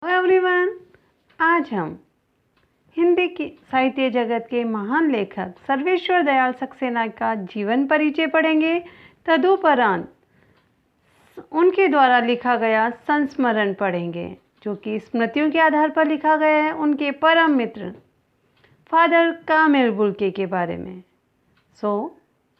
Hello everyone, आज हम हिंदी की साहित्य जगत के महान लेखक सर्वेश्वर दयाल सक्सेना का जीवन परिचय पढ़ेंगे। तदुपरांत उनके द्वारा लिखा गया संस्मरण पढ़ेंगे, जो कि स्मृतियों के आधार पर लिखा गया है उनके परम मित्र फादर कामिल बुल्के के बारे में।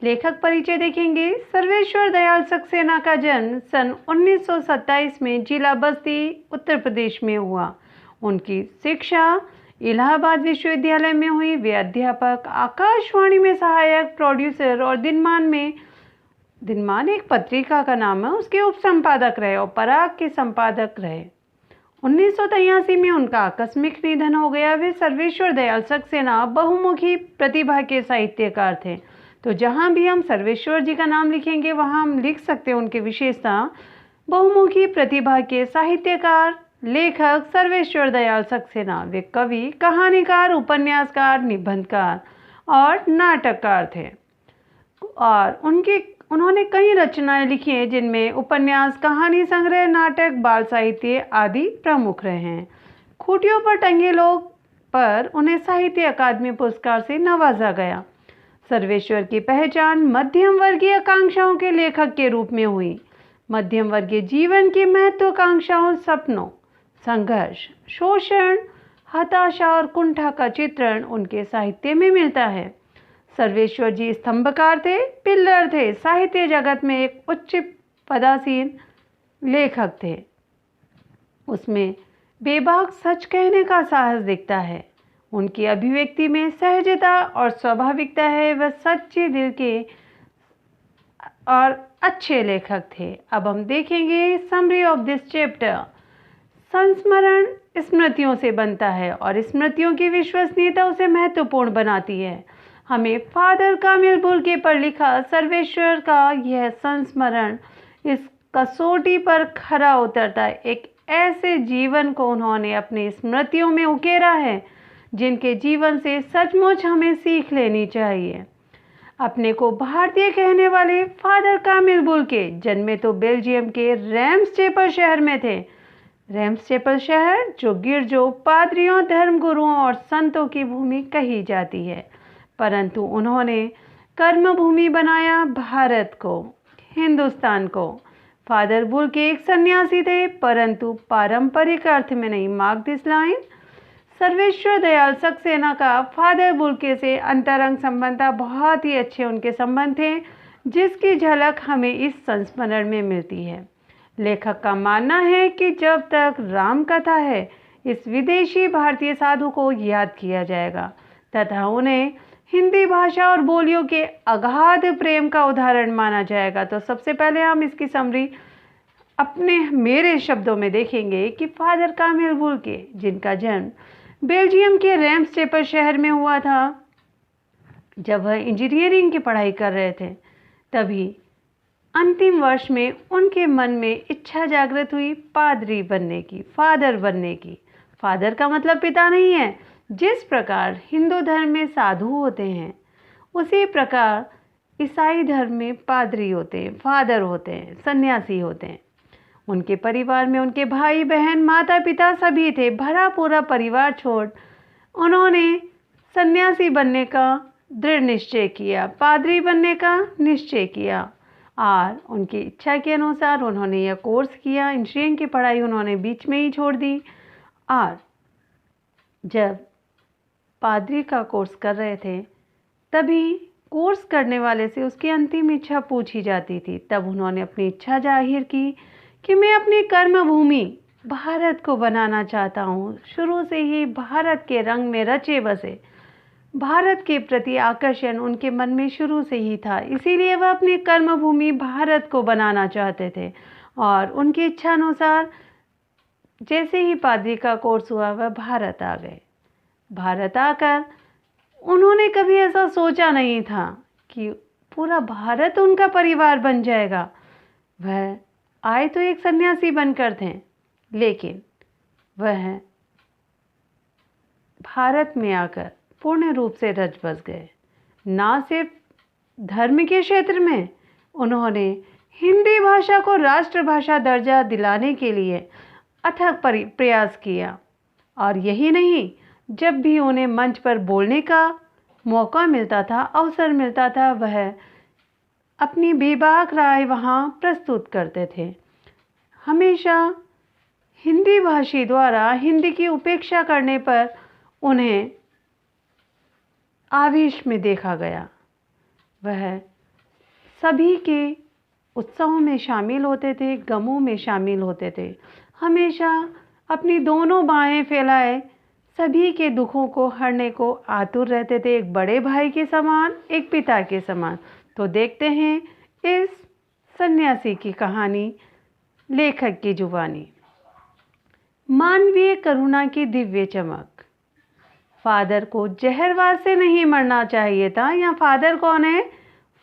लेखक परिचय देखेंगे। सर्वेश्वर दयाल सक्सेना का जन्म सन 1927 में जिला बस्ती, उत्तर प्रदेश में हुआ। उनकी शिक्षा इलाहाबाद विश्वविद्यालय में हुई। वे अध्यापक, आकाशवाणी में सहायक प्रोड्यूसर और दिनमान एक पत्रिका का नाम है, उसके उपसंपादक रहे और पराग के संपादक रहे। 1983 में उनका आकस्मिक निधन हो गया। वे सर्वेश्वर दयाल सक्सेना बहुमुखी प्रतिभा के साहित्यकार थे। तो जहाँ भी हम सर्वेश्वर जी का नाम लिखेंगे वहाँ हम लिख सकते हैं उनकी विशेषता, बहुमुखी प्रतिभा के साहित्यकार, लेखक सर्वेश्वर दयाल सक्सेना। वे कवि, कहानीकार, उपन्यासकार, निबंधकार और नाटककार थे और उन्होंने कई रचनाएं लिखी हैं, जिनमें उपन्यास, कहानी संग्रह, नाटक, बाल साहित्य आदि प्रमुख रहे हैं। खूंटियों पर टंगे लोग पर उन्हें साहित्य अकादमी पुरस्कार से नवाजा गया। सर्वेश्वर की पहचान मध्यम वर्गीय आकांक्षाओं के लेखक के रूप में हुई। मध्यम वर्गीय जीवन की महत्वाकांक्षाओं, सपनों, संघर्ष, शोषण, हताशा और कुंठा का चित्रण उनके साहित्य में मिलता है। सर्वेश्वर जी स्तंभकार थे, पिल्लर थे, साहित्य जगत में एक उच्च पदासीन लेखक थे। उसमें बेबाक सच कहने का साहस दिखता है। उनकी अभिव्यक्ति में सहजता और स्वाभाविकता है। वह सच्चे दिल के और अच्छे लेखक थे। अब हम देखेंगे समरी ऑफ दिस चैप्टर। संस्मरण स्मृतियों से बनता है और स्मृतियों की विश्वसनीयता उसे महत्वपूर्ण बनाती है। हमें फादर कामिल बुल्के पर लिखा सर्वेश्वर का यह संस्मरण इस कसौटी पर खरा उतरता है। एक ऐसे जीवन को उन्होंने अपनी स्मृतियों में उकेरा है जिनके जीवन से सचमुच हमें सीख लेनी चाहिए। अपने को भारतीय कहने वाले फादर कामिल बुल्के जन्मे तो बेल्जियम के रैम्सचेपल शहर में थे। रैम्सचेपल शहर जो गिरजों, पादरियों, धर्मगुरुओं और संतों की भूमि कही जाती है, परंतु उन्होंने कर्मभूमि बनाया भारत को, हिंदुस्तान को। फादर बुल्के एक सन्यासी थे, परंतु पारंपरिक अर्थ में नहीं। Mark this line. Sarveshwar Dayal Saxena का फादर बुल्के से अंतरंग संबंध था। बहुत ही अच्छे उनके संबंध थे, जिसकी झलक हमें इस संस्मरण में मिलती है। लेखक का मानना है कि जब तक राम कथा है, इस विदेशी भारतीय साधु को याद किया जाएगा तथा उन्हें हिंदी भाषा और बोलियों के अगाध प्रेम का उदाहरण माना जाएगा। तो सबसे पहले हम इसकी समरी मेरे शब्दों में देखेंगे कि फादर कामिल बुल्के, जिनका जन्म बेल्जियम के रैम्सचेपल शहर में हुआ था, जब वह इंजीनियरिंग की पढ़ाई कर रहे थे, तभी अंतिम वर्ष में उनके मन में इच्छा जागृत हुई पादरी बनने की, फादर बनने की। फादर का मतलब पिता नहीं है। जिस प्रकार हिंदू धर्म में साधु होते हैं, उसी प्रकार ईसाई धर्म में पादरी होते हैं, फादर होते हैं, सन्यासी होते हैं। उनके परिवार में उनके भाई बहन, माता पिता सभी थे। भरा पूरा परिवार छोड़ उन्होंने सन्यासी बनने का दृढ़ निश्चय किया, पादरी बनने का निश्चय किया और उनकी इच्छा के अनुसार उन्होंने यह कोर्स किया। इंजीनियरिंग की पढ़ाई उन्होंने बीच में ही छोड़ दी और जब पादरी का कोर्स कर रहे थे, तभी कोर्स करने वाले से उसकी अंतिम इच्छा पूछी जाती थी। तब उन्होंने अपनी इच्छा जाहिर की कि मैं अपनी कर्मभूमि भारत को बनाना चाहता हूँ। शुरू से ही भारत के रंग में रचे बसे, भारत के प्रति आकर्षण उनके मन में शुरू से ही था। इसीलिए वह अपनी कर्मभूमि भारत को बनाना चाहते थे और उनकी इच्छा अनुसार जैसे ही पादरी का कोर्स हुआ, वह भारत आ गए। भारत आकर उन्होंने कभी ऐसा सोचा नहीं था कि पूरा भारत उनका परिवार बन जाएगा। वह आए तो एक सन्यासी बनकर थे, लेकिन वह भारत में आकर पूर्ण रूप से रच बस गए। ना सिर्फ धर्म के क्षेत्र में, उन्होंने हिंदी भाषा को राष्ट्रभाषा दर्जा दिलाने के लिए अथक प्रयास किया। और यही नहीं, जब भी उन्हें मंच पर बोलने का मौका मिलता था, अवसर मिलता था, वह अपनी बेबाक राय वहाँ प्रस्तुत करते थे। हमेशा हिंदी भाषी द्वारा हिंदी की उपेक्षा करने पर उन्हें आवेश में देखा गया। वह सभी के उत्सवों में शामिल होते थे, गमों में शामिल होते थे, हमेशा अपनी दोनों बाहें फैलाए सभी के दुखों को हरने को आतुर रहते थे, एक बड़े भाई के समान, एक पिता के समान। तो देखते हैं इस सन्यासी की कहानी, लेखक की जुबानी। मानवीय करुणा की दिव्य चमक। फादर को जहरवाद से नहीं मरना चाहिए था। यहाँ फादर कौन है?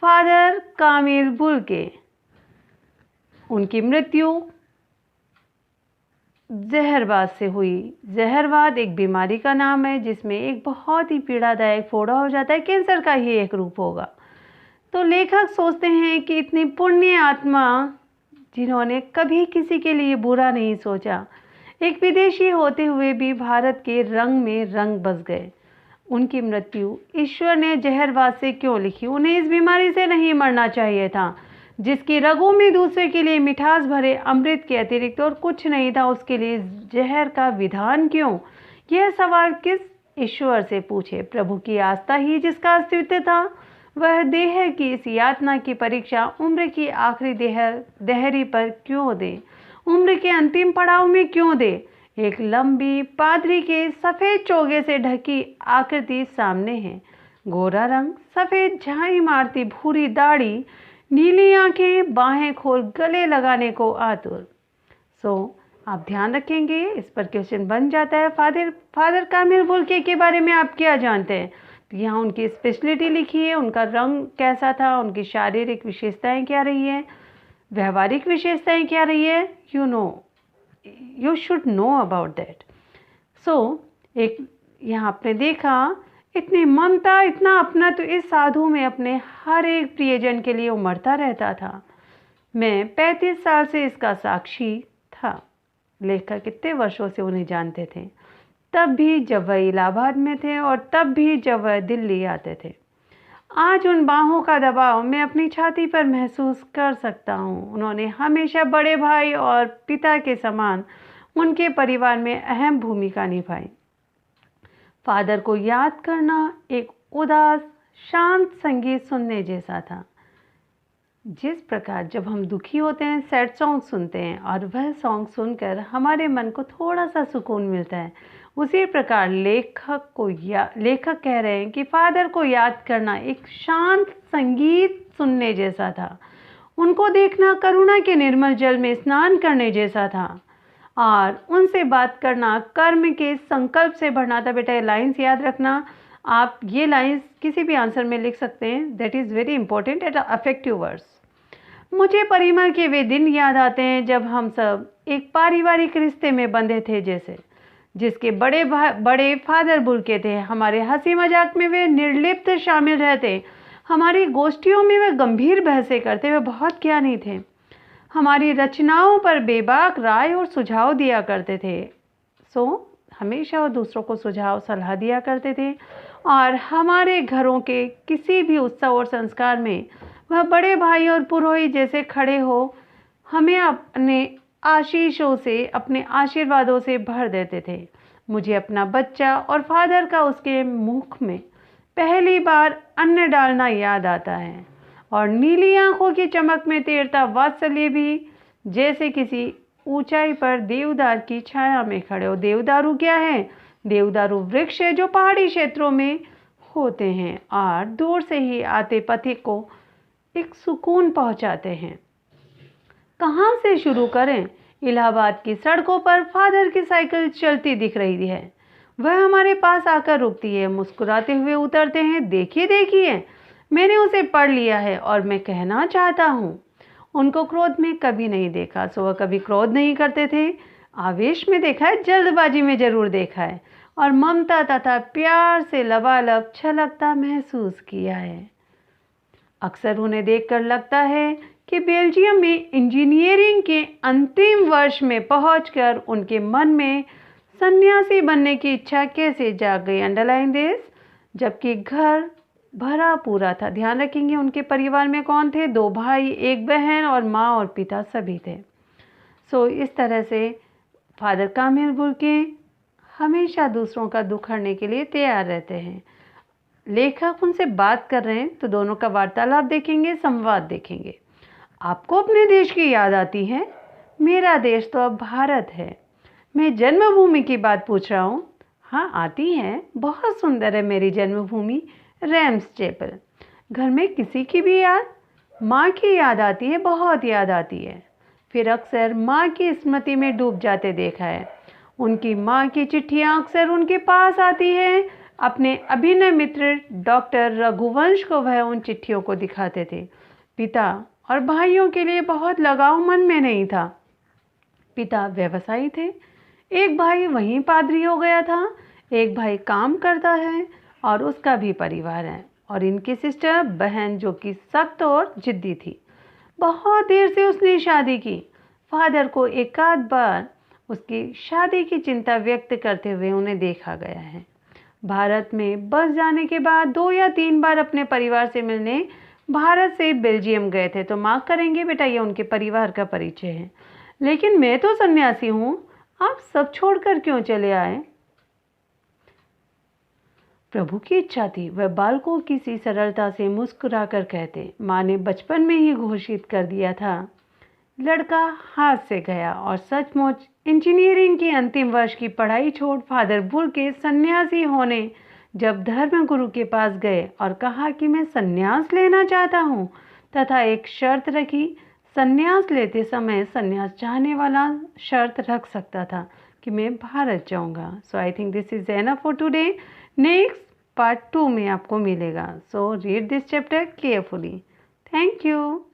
फादर कामिल बुल्के। उनकी मृत्यु जहरवाद से हुई। जहरवाद एक बीमारी का नाम है जिसमें एक बहुत ही पीड़ादायक फोड़ा हो जाता है, कैंसर का ही एक रूप होगा। तो लेखक सोचते हैं कि इतनी पुण्य आत्मा जिन्होंने कभी किसी के लिए बुरा नहीं सोचा, एक विदेशी होते हुए भी भारत के रंग में रंग बस गए। उनकी मृत्यु ईश्वर ने जहरवाद से क्यों लिखी? उन्हें इस बीमारी से नहीं मरना चाहिए था। जिसकी रगों में दूसरे के लिए मिठास भरे अमृत के अतिरिक्त और कुछ नहीं था, उसके लिए जहर का विधान क्यों? यह सवाल किस ईश्वर से पूछे? प्रभु की आस्था ही जिसका अस्तित्व था, वह देह की इस यातना की परीक्षा उम्र की आखिरी देहरी पर क्यों दे? उम्र के अंतिम पड़ाव में क्यों दे? एक लंबी पादरी के सफ़ेद चोगे से ढकी आकृति सामने है। गोरा रंग, सफ़ेद झाई मारती भूरी दाढ़ी, नीली आंखें, बाहें खोल गले लगाने को आतुर। आप ध्यान रखेंगे, इस पर क्वेश्चन बन जाता है। फादर कामिल बुल्के के बारे में आप क्या जानते हैं? तो यहाँ उनकी स्पेशलिटी लिखी है, उनका रंग कैसा था, उनकी शारीरिक विशेषताएं क्या रही है, व्यवहारिक विशेषताएं क्या रही है। You should know about that. एक यहाँ आपने देखा, इतनी ममता, इतना अपना, तो इस साधु में अपने हर एक प्रियजन के लिए उमड़ता रहता था। मैं 35 साल से इसका साक्षी था। लेखक कितने वर्षों से उन्हें जानते थे, तब भी जब वह इलाहाबाद में थे और तब भी जब वह दिल्ली आते थे। आज उन बाहों का दबाव मैं अपनी छाती पर महसूस कर सकता हूँ। उन्होंने हमेशा बड़े भाई और पिता के समान उनके परिवार में अहम भूमिका निभाई। फादर को याद करना एक उदास शांत संगीत सुनने जैसा था। जिस प्रकार जब हम दुखी होते हैं सैड सॉन्ग सुनते हैं और वह सॉन्ग सुनकर हमारे मन को थोड़ा सा सुकून मिलता है, उसी प्रकार लेखक कह रहे हैं कि फादर को याद करना एक शांत संगीत सुनने जैसा था। उनको देखना करुणा के निर्मल जल में स्नान करने जैसा था और उनसे बात करना कर्म के संकल्प से भरना था। बेटा, ये लाइन्स याद रखना। आप ये लाइन्स किसी भी आंसर में लिख सकते हैं। That is very important and affective words. मुझे परिमल के वे दिन याद आते हैं जब हम सब एक पारिवारिक रिश्ते में बंधे थे, जैसे जिसके बड़े फादर बुल्के थे। हमारे हंसी मजाक में वे निर्लिप्त शामिल रहते, हमारी गोष्ठियों में वे गंभीर बहसें करते, वे बहुत ज्ञानी थे। हमारी रचनाओं पर बेबाक राय और सुझाव दिया करते थे। हमेशा वो दूसरों को सुझाव सलाह दिया करते थे और हमारे घरों के किसी भी उत्सव और संस्कार में वह बड़े भाई और पुरोहित जैसे खड़े हो, हमें अपने आशीषों से, अपने आशीर्वादों से भर देते थे। मुझे अपना बच्चा और फादर का उसके मुख में पहली बार अन्न डालना याद आता है और नीली आंखों की चमक में तैरता वात्सल्य भी, जैसे किसी ऊंचाई पर देवदार की छाया में खड़े हो। देवदारू क्या है? देवदारू वृक्ष है जो पहाड़ी क्षेत्रों में होते हैं और दूर से ही आते पथिक को एक सुकून पहुंचाते हैं। कहाँ से शुरू करें? इलाहाबाद की सड़कों पर फादर की साइकिल चलती दिख रही है। वह हमारे पास आकर रुकती है, मुस्कुराते हुए उतरते हैं। देखिए देखिए, मैंने उसे पढ़ लिया है और मैं कहना चाहता हूँ। उनको क्रोध में कभी नहीं देखा, वह कभी क्रोध नहीं करते थे। आवेश में देखा है, जल्दबाजी में जरूर देखा है और ममता तथा प्यार से लबालब छलकता महसूस किया है। अक्सर उन्हें देखकर लगता है कि बेल्जियम में इंजीनियरिंग के अंतिम वर्ष में पहुंचकर उनके मन में सन्यासी बनने की इच्छा कैसे जाग गई। Underline this. जबकि घर भरा पूरा था। ध्यान रखेंगे उनके परिवार में कौन थे, 2 भाई, 1 बहन और माँ और पिता सभी थे। सो इस तरह से फादर कामिल बुर्के हमेशा दूसरों का दुख हरने के लिए तैयार रहते हैं। लेखक उनसे बात कर रहे हैं तो दोनों का वार्तालाप देखेंगे, संवाद देखेंगे। आपको अपने देश की याद आती है? मेरा देश तो अब भारत है। मैं जन्मभूमि की बात पूछ रहा हूँ। हाँ आती है, बहुत सुंदर है मेरी जन्मभूमि रैम्स चैपल। घर में किसी की भी याद? माँ की याद आती है, बहुत याद आती है। फिर अक्सर माँ की स्मृति में डूब जाते देखा है। उनकी माँ की चिट्ठियाँ अक्सर उनके पास आती है। अपने अभिनय मित्र डॉक्टर रघुवंश को वह उन चिट्ठियों को दिखाते थे। पिता और भाइयों के लिए बहुत लगाव मन में नहीं था। पिता व्यवसायी थे, एक भाई वहीं पादरी हो गया था, एक भाई काम करता है और उसका भी परिवार है, और इनकी सिस्टर बहन जो कि सख्त और जिद्दी थी। बहुत देर से उसने शादी की। फादर को एकाध बार उसकी शादी की चिंता व्यक्त करते हुए उन्हें देखा गया है। भारत में बस जाने के बाद 2 या 3 बार अपने परिवार से मिलने भारत से बेल्जियम गए थे। तो मार्क करेंगे बेटा, ये उनके परिवार का परिचय है। लेकिन मैं तो सन्यासी हूँ, आप सब छोड़कर क्यों चले आए? प्रभु की इच्छा थी, वह बालकों की सी सरलता से मुस्कुराकर कहते। माँ ने बचपन में ही घोषित कर दिया था। लड़का हाथ से गया और सचमुच इंजीनियरिंग की अंतिम वर्ष की पढ़ाई छोड़ फादर बुर्के सन्यासी होने जब धर्मगुरु के पास गए और कहा कि मैं सन्यास लेना चाहता हूँ, तथा एक शर्त रखी। सन्यास लेते समय सन्यास चाहने वाला शर्त रख सकता था कि मैं भारत जाऊँगा। So I think this is enough for today. Next part 2 में आपको मिलेगा। So read this chapter carefully. Thank you.